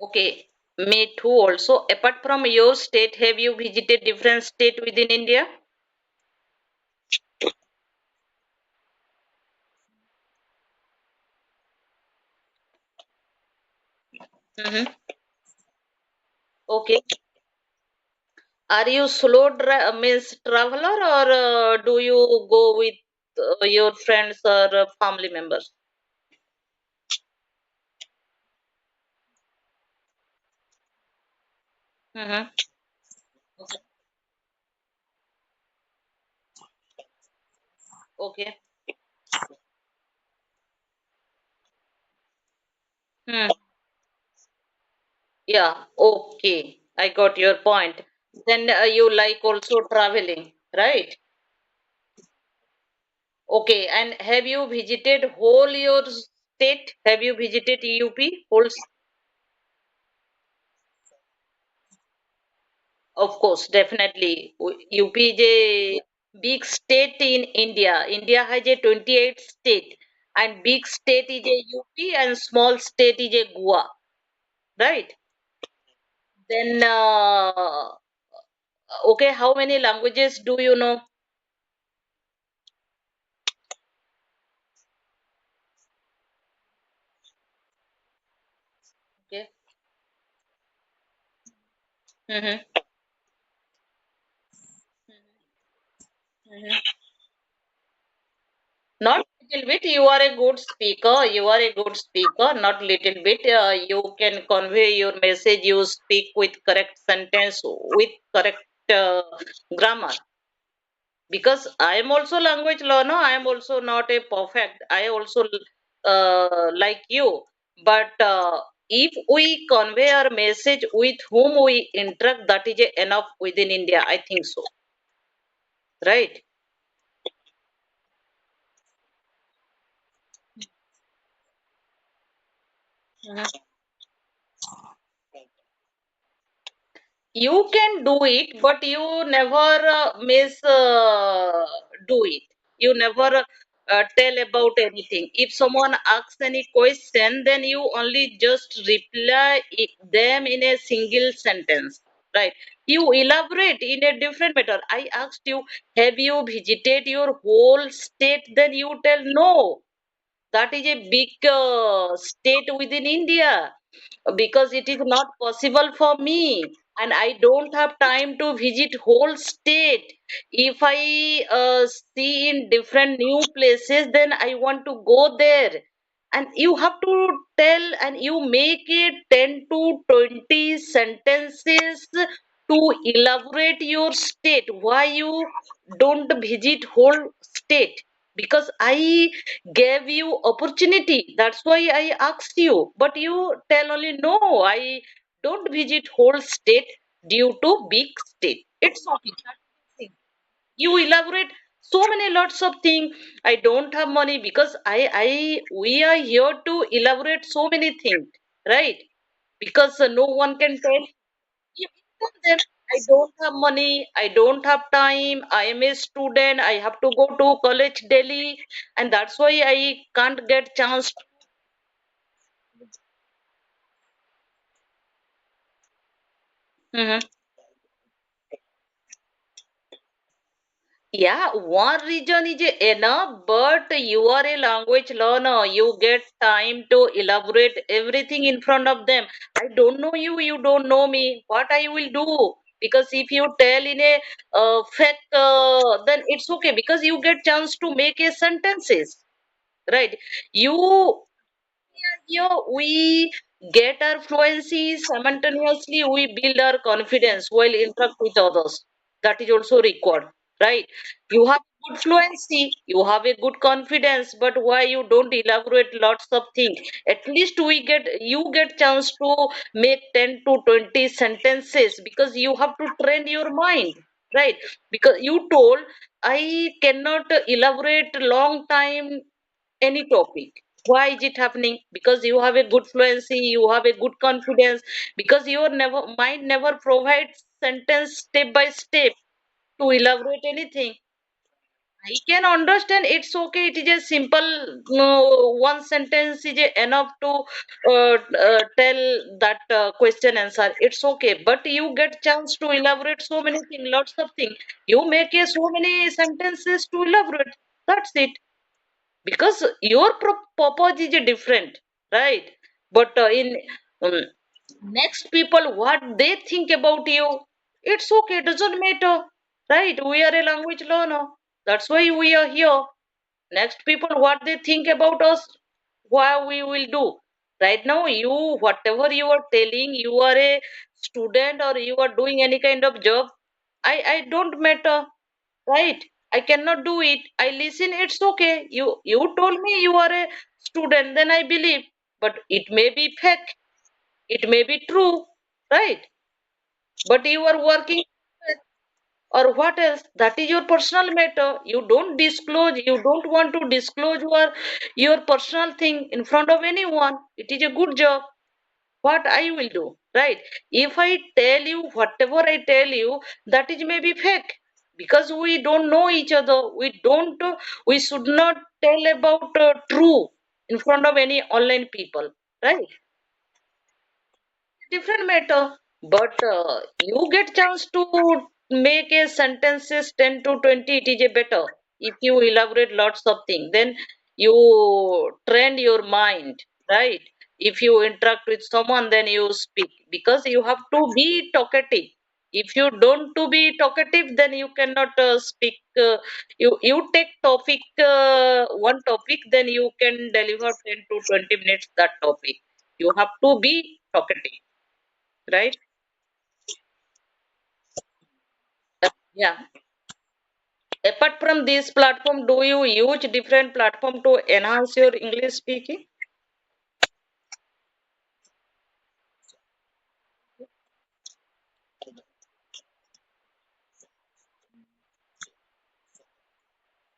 Okay, me too also. Apart from your state, have you visited different state within India? Mm-hmm. Okay. Are you slow means traveler or do you go with your friends or family members? Mm-hmm. Okay. Hmm. Yeah. Okay. I got your point. Then you like also traveling, right? Okay. And have you visited whole your state? Have you visited UP? Whole Of course, definitely. UP is a big state in India. India has a 28 state, and big state is a UP and small state is a Goa, right? Then, okay, how many languages do you know? Okay. Mm-hmm. Mm-hmm. Not little bit. You are a good speaker. You are a good speaker. Not little bit. You can convey your message. You speak with correct sentence, with correct grammar. Because I am also language learner. I am also not a perfect. I also like you. But if we convey our message with whom we interact, that is enough within India. I think so. Right? Mhm. You can do it, but you never miss do it. You never tell about anything. If someone asks any question, then you only just reply them in a single sentence, right? You elaborate in a different matter. I asked you, have you visited your whole state? Then you tell no. That is a big state within India because it is not possible for me and I don't have time to visit whole state. If I see in different new places, then I want to go there. And you have to tell and you make it 10 to 20 sentences to elaborate your state. Why you don't visit whole state? Because I gave you opportunity. That's why I asked you. But you tell only no, I don't visit whole state due to big state. It's okay. That's the thing. You elaborate so many lots of things. I don't have money because I we are here to elaborate so many things, right? Because no one can tell you tell them, I don't have money, I don't have time, I am a student, I have to go to college Delhi, and that's why I can't get chance. Mhm. Yeah, one reason is enough, but you are a language learner. You get time to elaborate everything in front of them. I don't know you, you don't know me. What I will do? Because if you tell in a fake, then it's okay because you get chance to make a sentences, right? You here we get our fluency simultaneously we build our confidence while interact with others. That is also required, right? You have good fluency, you have a good confidence, but why you don't elaborate lots of things? At least we get you get chance to make 10 to 20 sentences because you have to train your mind, right? Because you told I cannot elaborate long time any topic. Why is it happening? Because you have a good fluency, you have a good confidence, because your never mind never provides sentence step by step to elaborate anything. I can understand it's okay. It is a simple one sentence is enough to tell that question answer. It's okay, but you get chance to elaborate so many things, lots of things. You make a so many sentences to elaborate. That's it. Because your purpose is different, right? But in um, next people, what they think about you, it's okay. Doesn't matter, right? We are a language learner. That's why we are here. Next people, what they think about us, what we will do. Right now, you whatever you are telling, you are a student or you are doing any kind of job. I don't matter, right? I cannot do it. I listen, it's okay. You told me you are a student, then I believe. But it may be fake, it may be true, right? But you are working or what else? That is your personal matter. You don't disclose, you don't want to disclose your personal thing in front of anyone. It is a good job. What I will do, right? If I tell you whatever I tell you, that is maybe fake because we don't know each other. We don't. We should not tell about true in front of any online people, right? Different matter. But you get chance to make a sentences 10 to 20. It is a better if you elaborate lots of things. Then you train your mind, right? If you interact with someone, then you speak because you have to be talkative. If you don't to be talkative, then you cannot speak. You take topic one topic, then you can deliver 10 to 20 minutes that topic. You have to be talkative, right? Yeah. Apart from this platform, do you use different platform to enhance your English speaking?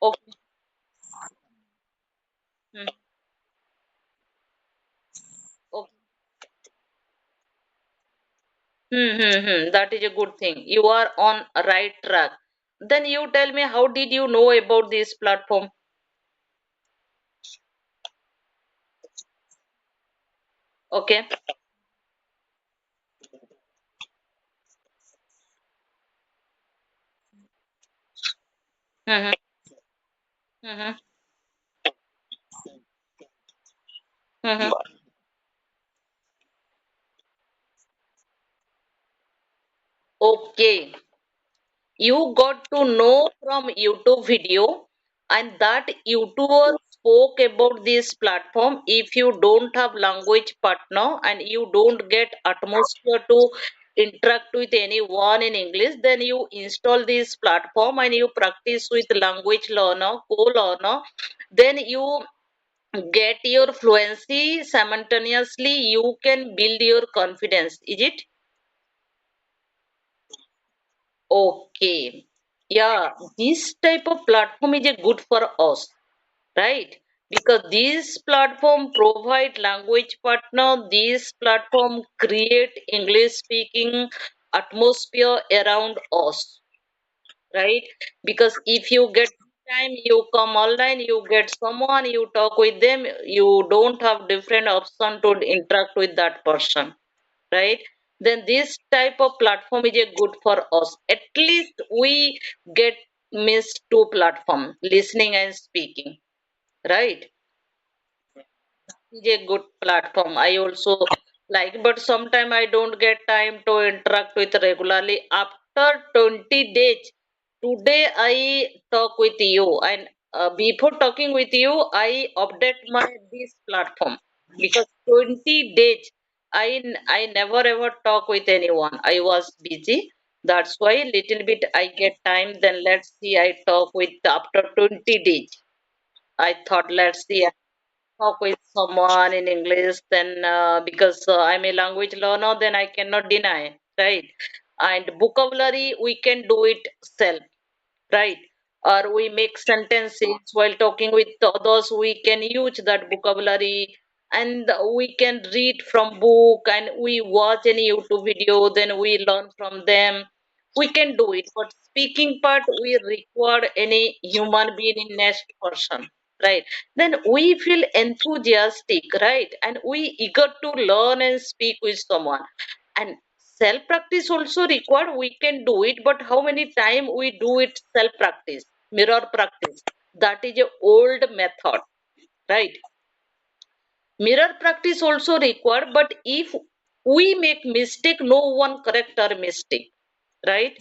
Okay. Hmm. Okay. That is a good thing. You are on a right track. Then you tell me, how did you know about this platform? Okay. Mm-hmm. Mm-hmm. Mm-hmm. Okay. You got to know from YouTube video, and that YouTuber spoke about this platform. If you don't have language partner and you don't get atmosphere to interact with anyone in English, then you install this platform and you practice with language learner, co-learner. Then you get your fluency simultaneously. You can build your confidence. Is it? Okay. Yeah, this type of platform is a good for us, right? Because this platform provide language partner, this platform create English speaking atmosphere around us, right? Because if you get time, you come online, you get someone, you talk with them, you don't have different option to interact with that person, right? Then this type of platform is a good for us. At least we get missed two platform, listening and speaking, right? Is a good platform. I also like, but sometime I don't get time to interact with regularly. After 20 days, today I talk with you, and before talking with you, I update my this platform because 20 days I never ever talk with anyone. I was busy. That's why little bit I get time. Then let's see. I talk with after 20 days. I thought let's see talk with someone in English, then because I'm a language learner, then I cannot deny, right? And vocabulary, we can do it self, right? Or we make sentences while talking with others, we can use that vocabulary and we can read from book and we watch any YouTube video, then we learn from them. we can do it, but speaking part we require any human being in next person, right? Then we feel enthusiastic, right? And we eager to learn and speak with someone. And self practice also required, we can do it, but how many time we do it? Self practice, mirror practice, that is a old method, right? Mirror practice also required, but if we make mistake, no one correct our mistake, right?